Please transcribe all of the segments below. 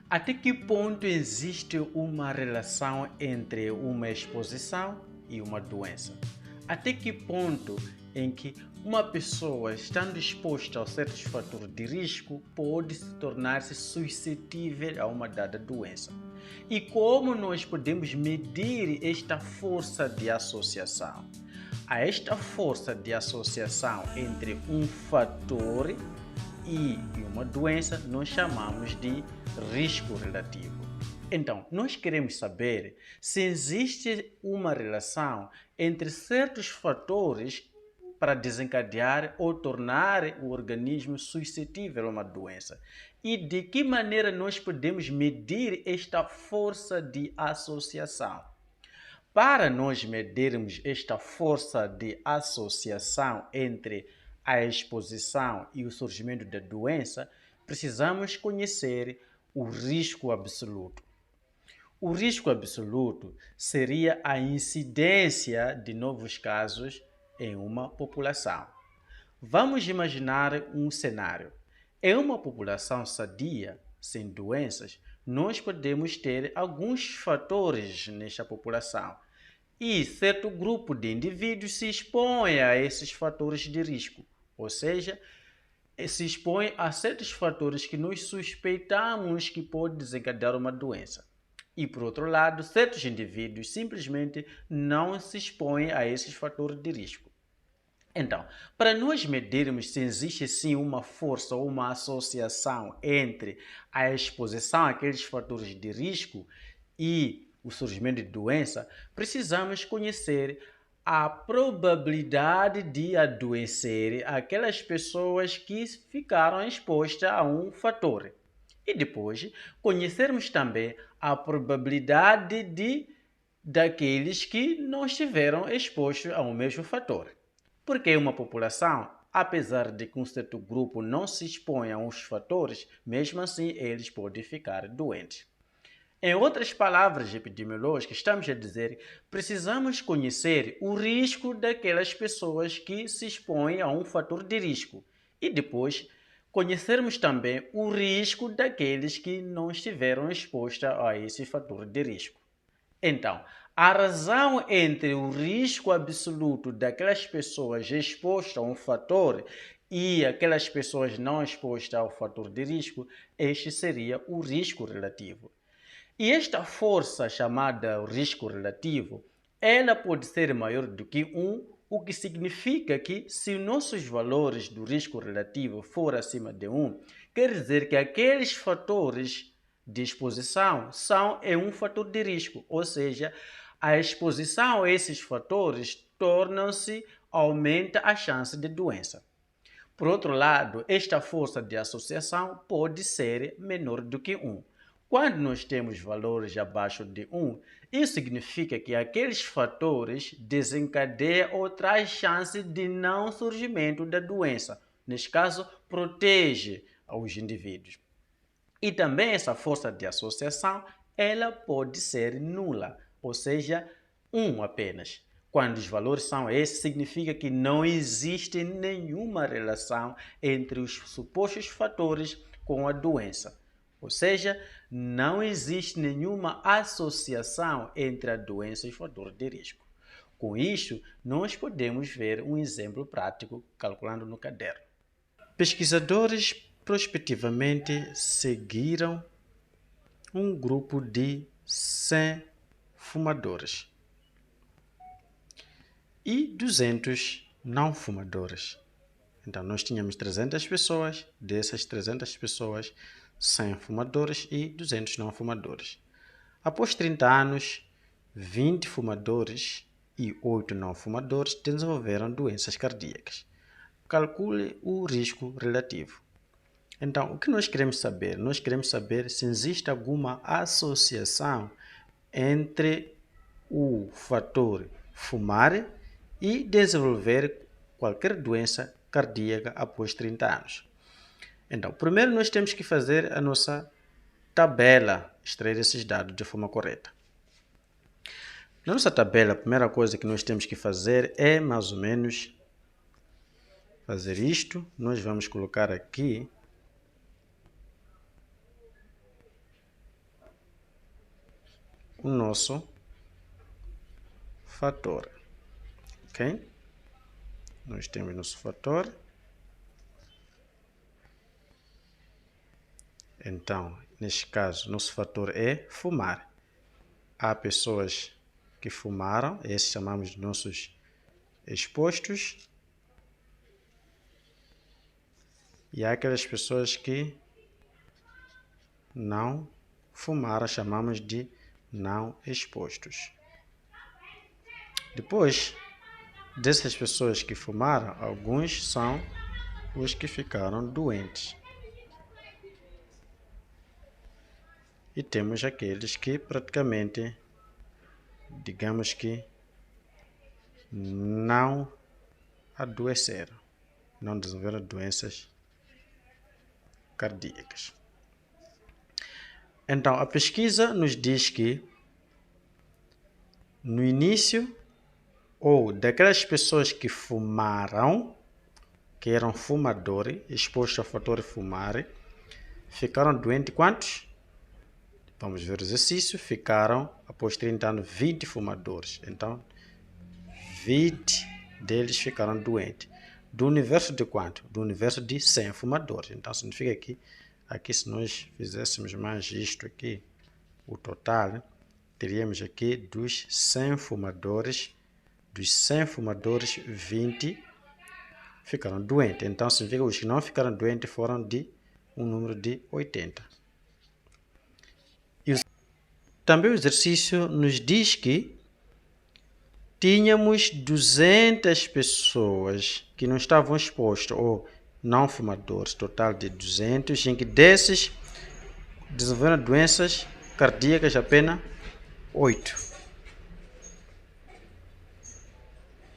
Até que ponto existe uma relação entre uma exposição e uma doença? Até que ponto em que uma pessoa, estando exposta a certos fatores de risco, pode se tornar-se suscetível a uma dada doença? E como nós podemos medir esta força de associação? A esta força de associação entre um fator e uma doença nós chamamos de risco relativo. Então, nós queremos saber se existe uma relação entre certos fatores para desencadear ou tornar o organismo suscetível a uma doença. E de que maneira nós podemos medir esta força de associação? Para nós medirmos esta força de associação entre a exposição e o surgimento da doença, precisamos conhecer o risco absoluto. O risco absoluto seria a incidência de novos casos em uma população. Vamos imaginar um cenário. Em uma população sadia, sem doenças, nós podemos ter alguns fatores nesta população e certo grupo de indivíduos se expõe a esses fatores de risco, ou seja, se expõe a certos fatores que nós suspeitamos que pode desencadear uma doença. E por outro lado, certos indivíduos simplesmente não se expõem a esses fatores de risco. Então, para nós medirmos se existe sim uma força ou uma associação entre a exposição àqueles fatores de risco e o surgimento de doença, precisamos conhecer a probabilidade de adoecer aquelas pessoas que ficaram expostas a um fator. E depois, conhecermos também a probabilidade daqueles que não estiveram expostos ao mesmo fator. Porque uma população, apesar de que um certo grupo não se expõe a uns fatores, mesmo assim eles podem ficar doentes. Em outras palavras epidemiológicas, estamos a dizer que precisamos conhecer o risco daquelas pessoas que se expõem a um fator de risco e depois conhecermos também o risco daqueles que não estiveram expostos a esse fator de risco. Então, a razão entre o risco absoluto daquelas pessoas expostas a um fator e aquelas pessoas não expostas ao fator de risco, este seria o risco relativo. E esta força chamada risco relativo, ela pode ser maior do que 1, o que significa que se nossos valores do risco relativo for acima de 1, quer dizer que aqueles fatores de exposição são um fator de risco, ou seja, a exposição a esses fatores aumenta a chance de doença. Por outro lado, esta força de associação pode ser menor do que 1. Quando nós temos valores abaixo de 1, isso significa que aqueles fatores desencadeiam ou traz chance de não surgimento da doença. Neste caso, protege os indivíduos. E também essa força de associação, ela pode ser nula, ou seja, 1 apenas. Quando os valores são esses, significa que não existe nenhuma relação entre os supostos fatores com a doença. Ou seja, não existe nenhuma associação entre a doença e os fatores de risco. Com isso, nós podemos ver um exemplo prático calculando no caderno. Pesquisadores prospectivamente seguiram um grupo de 100 fumadores e 200 não fumadores. Então, nós tínhamos 300 pessoas, dessas 300 pessoas, 100 fumadores e 200 não fumadores. Após 30 anos, 20 fumadores e 8 não fumadores desenvolveram doenças cardíacas. Calcule o risco relativo. Então, o que nós queremos saber? Nós queremos saber se existe alguma associação entre o fator fumar e desenvolver qualquer doença cardíaca após 30 anos. Então, primeiro nós temos que fazer a nossa tabela, extrair esses dados de forma correta. Na nossa tabela, a primeira coisa que nós temos que fazer é mais ou menos fazer isto. Nós vamos colocar aqui o nosso fator. Ok? Nós temos nosso fator. Então, neste caso, nosso fator é fumar. Há pessoas que fumaram, esses chamamos de nossos expostos. E há aquelas pessoas que não fumaram, chamamos de não expostos. Depois dessas pessoas que fumaram, alguns são os que ficaram doentes. E temos aqueles que praticamente, digamos que, não adoeceram, não desenvolveram doenças cardíacas. Então, a pesquisa nos diz que no início, ou daquelas pessoas que fumaram, que eram fumadores, expostos ao fator fumar, ficaram doentes quantos? Vamos ver o exercício. Ficaram, após 30 anos, 20 fumadores. Então, 20 deles ficaram doentes. Do universo de quanto? Do universo de 100 fumadores. Então, significa que aqui, se nós fizéssemos mais isto aqui, o total, teríamos aqui dos 100 fumadores, 20 ficaram doentes. Então, significa que os que não ficaram doentes foram de um número de 80. Também o exercício nos diz que tínhamos 200 pessoas que não estavam expostas, ou não fumadores, total de 200, em que desses desenvolveram doenças cardíacas apenas 8.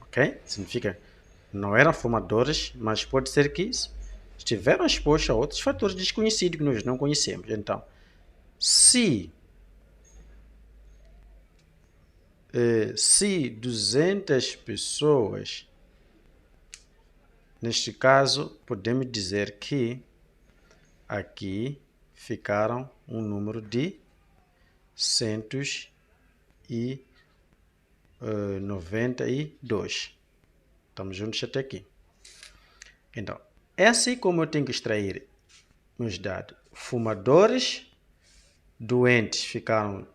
Ok? Significa que não eram fumadores, mas pode ser que estiveram expostos a outros fatores desconhecidos que nós não conhecemos. Então, se 200 pessoas, neste caso, podemos dizer que aqui ficaram um número de 192. Estamos juntos até aqui. Então, é assim como eu tenho que extrair os dados. Fumadores doentes ficaram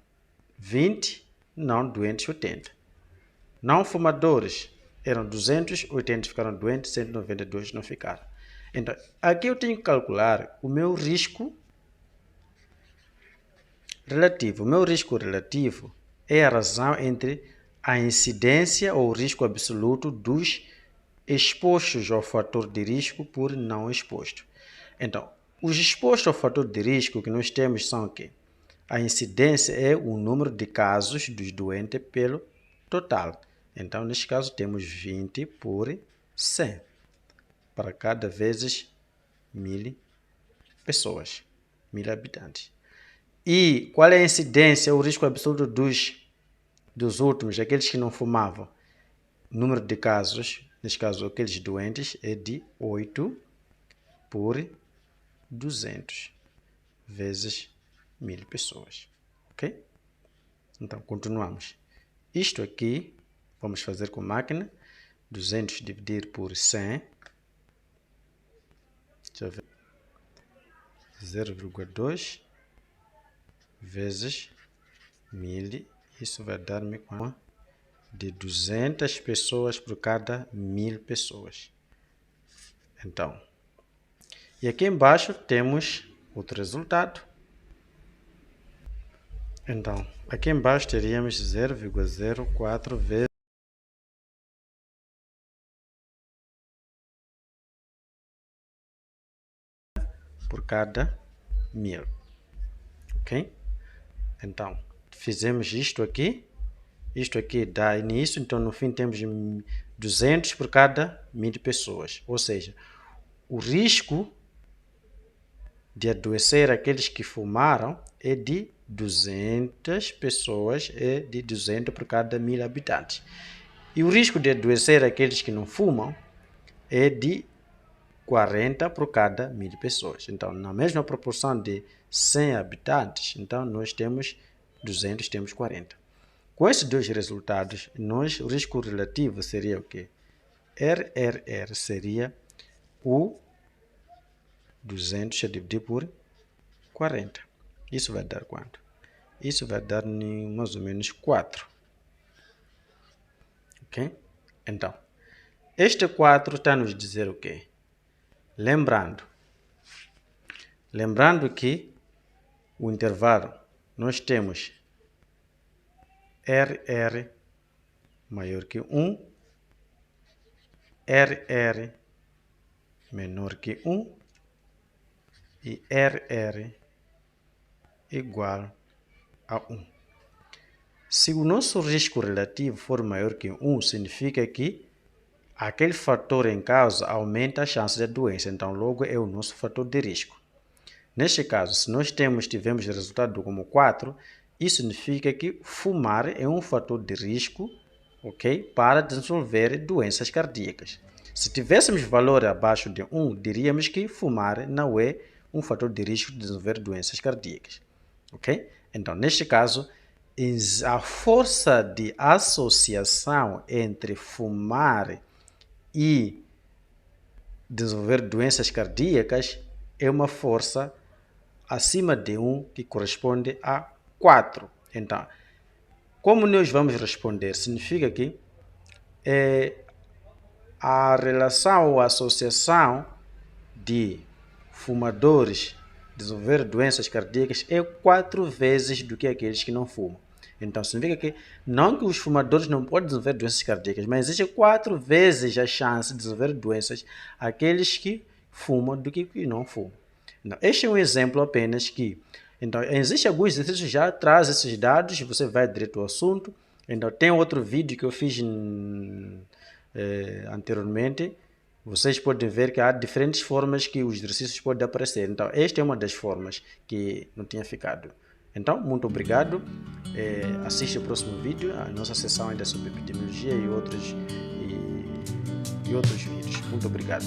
20, não doentes 80. Não fumadores eram 200, 80 ficaram doentes, 192 não ficaram. Então, aqui eu tenho que calcular o meu risco relativo. O meu risco relativo é a razão entre a incidência ou o risco absoluto dos expostos ao fator de risco por não exposto. Então, os expostos ao fator de risco que nós temos são o quê? A incidência é o número de casos dos doentes pelo total. Então, neste caso, temos 20 por 100 para cada vezes 1000 pessoas, 1000 habitantes. E qual é a incidência, o risco absoluto dos últimos, aqueles que não fumavam? O número de casos, neste caso, aqueles doentes, é de 8 por 200 vezes 1000 pessoas. Ok? Então, continuamos. Isto aqui, vamos fazer com máquina. 200 dividir por 100. Deixa eu ver. 0,2 vezes 1000. Isso vai dar-me de 200 pessoas por cada 1000 pessoas. Então, e aqui embaixo temos outro resultado. Então, aqui embaixo teríamos 0,04 vezes por cada 1000. Ok? Então, fizemos isto aqui. Isto aqui dá início, então no fim temos 200 por cada 1000 pessoas. Ou seja, o risco de adoecer aqueles que fumaram é de 200 pessoas, é de 200 por cada 1000 habitantes. E o risco de adoecer aqueles que não fumam é de 40 por cada 1000 pessoas. Então, na mesma proporção de 100 habitantes, então nós temos 200 temos 40. Com esses dois resultados, o risco relativo seria o quê? RRR seria o 200 a dividir por 40. Isso vai dar quanto? Isso vai dar mais ou menos 4. Ok? Então, este 4 está a nos dizer o quê? Lembrando que o intervalo nós temos RR maior que 1, RR menor que 1 e RR igual a 1. Se o nosso risco relativo for maior que 1, significa que aquele fator em causa aumenta a chance da doença, então logo é o nosso fator de risco. Neste caso, se nós tivemos resultado como 4, isso significa que fumar é um fator de risco, ok, para desenvolver doenças cardíacas. Se tivéssemos valor abaixo de 1, diríamos que fumar não é um fator de risco de desenvolver doenças cardíacas. Ok? Então, neste caso, a força de associação entre fumar e desenvolver doenças cardíacas é uma força acima de 1 que corresponde a 4. Então, como nós vamos responder? Significa que a relação ou associação de fumadores desenvolver doenças cardíacas é 4 vezes do que aqueles que não fumam. Então, significa que não que os fumadores não podem desenvolver doenças cardíacas, mas existe 4 vezes a chance de desenvolver doenças aqueles que fumam do que não fumam. Então, este é um exemplo apenas que... Então, existem alguns exercícios que já trazem esses dados, você vai direto ao assunto. Então, tem outro vídeo que eu fiz anteriormente. Vocês podem ver que há diferentes formas que os exercícios podem aparecer. Então, esta é uma das formas que não tinha ficado. Então, muito obrigado. Assiste o próximo vídeo. A nossa sessão ainda é sobre epidemiologia e outros vídeos. Muito obrigado.